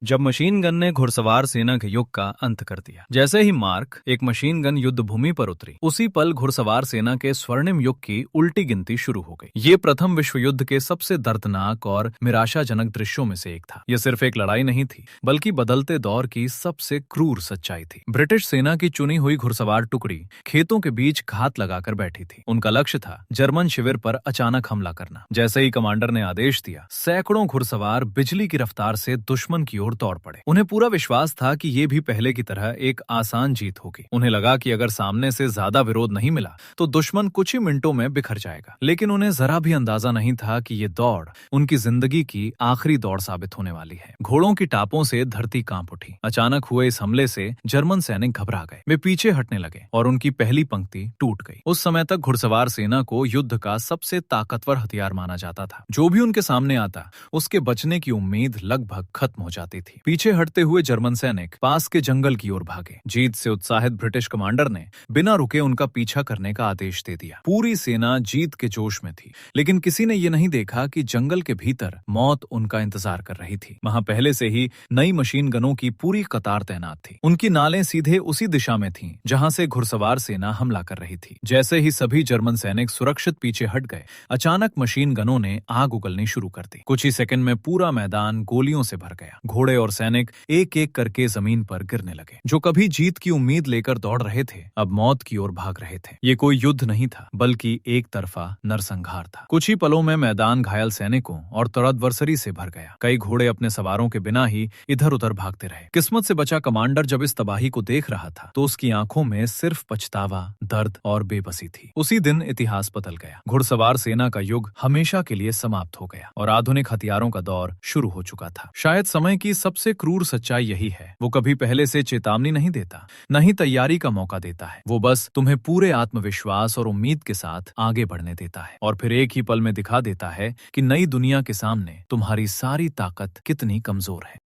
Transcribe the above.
जब machine gun ने घुड़सवार सेना के युग का अंत कर दिया। जैसे ही मार्क एक मशीन गन युद्ध भूमि पर उतरी, उसी पल घुड़सवार सेना के स्वर्णिम युग की उल्टी गिनती शुरू हो गई। ये प्रथम विश्व युद्ध के सबसे दर्दनाक और निराशाजनक दृश्यों में से एक था। यह सिर्फ एक लड़ाई नहीं थी, बल्कि बदलते दौर की सबसे क्रूर सच्चाई थी। ब्रिटिश सेना की चुनी हुई घुड़सवार टुकड़ी खेतों के बीच घात लगाकर बैठी थी। उनका लक्ष्य था जर्मन शिविर पर अचानक हमला करना। जैसे ही कमांडर ने आदेश दिया, सैकड़ों घुड़सवार बिजली की रफ्तार से दुश्मन की ओर दौड़ पड़े। उन्हें पूरा विश्वास था कि ये भी पहले की तरह एक आसान जीत होगी। उन्हें लगा कि अगर सामने से ज्यादा विरोध नहीं मिला तो दुश्मन कुछ ही मिनटों में बिखर जाएगा। लेकिन उन्हें जरा भी अंदाजा नहीं था कि ये दौड़ उनकी जिंदगी की आखिरी दौड़ साबित होने वाली है। घोड़ों की टापों से धरती कांप उठी। अचानक हुए इस हमले से जर्मन सैनिक घबरा गए। वे पीछे हटने लगे और उनकी पहली पंक्ति टूट गई। उस समय तक घुड़सवार सेना को युद्ध का सबसे ताकतवर हथियार माना जाता था। जो भी उनके सामने आता, उसके बचने की उम्मीद लगभग खत्म हो जाती थी। पीछे हटते हुए जर्मन सैनिक पास के जंगल की ओर भागे। जीत से उत्साहित ब्रिटिश कमांडर ने बिना रुके उनका पीछा करने का आदेश दे दिया। पूरी सेना जीत के जोश में थी, लेकिन किसी ने यह नहीं देखा कि जंगल के भीतर मौत उनका इंतजार कर रही थी। वहां पहले से ही नई मशीन गनों की पूरी कतार तैनात थी। उनकी नालें सीधे उसी दिशा में थीं, जहां से घुड़सवार सेना हमला कर रही थी। जैसे ही सभी जर्मन सैनिक सुरक्षित पीछे हट गए, अचानक मशीन गनों ने आग उगलनी शुरू कर दी। कुछ ही सेकंड में पूरा मैदान गोलियों से भर गया। घोड़े और सैनिक एक एक करके जमीन पर गिरने लगे। जो कभी जीत की उम्मीद लेकर दौड़ रहे थे, अब मौत की ओर भाग रहे थे। ये कोई युद्ध नहीं था, बल्कि एक तरफा नरसंहार था। कुछ ही पलों में मैदान घायल सैनिकों और तड़पवर्सरी से भर गया। कई घोड़े अपने सवारों के बिना ही इधर उधर भागते रहे। किस्मत से बचा कमांडर जब इस तबाही को देख रहा था, तो उसकी आंखों में सिर्फ पछतावा, दर्द और बेबसी थी। उसी दिन इतिहास बदल गया। घुड़सवार सेना का युग हमेशा के लिए समाप्त हो गया और आधुनिक हथियारों का दौर शुरू हो चुका था। शायद समय की सबसे क्रूर सच्चाई यही है, वो कभी पहले से चेतावनी नहीं देता, न ही तैयारी का मौका देता है। वो बस तुम्हें पूरे आत्मविश्वास और उम्मीद के साथ आगे बढ़ने देता है, और फिर एक ही पल में दिखा देता है कि नई दुनिया के सामने तुम्हारी सारी ताकत कितनी कमजोर है।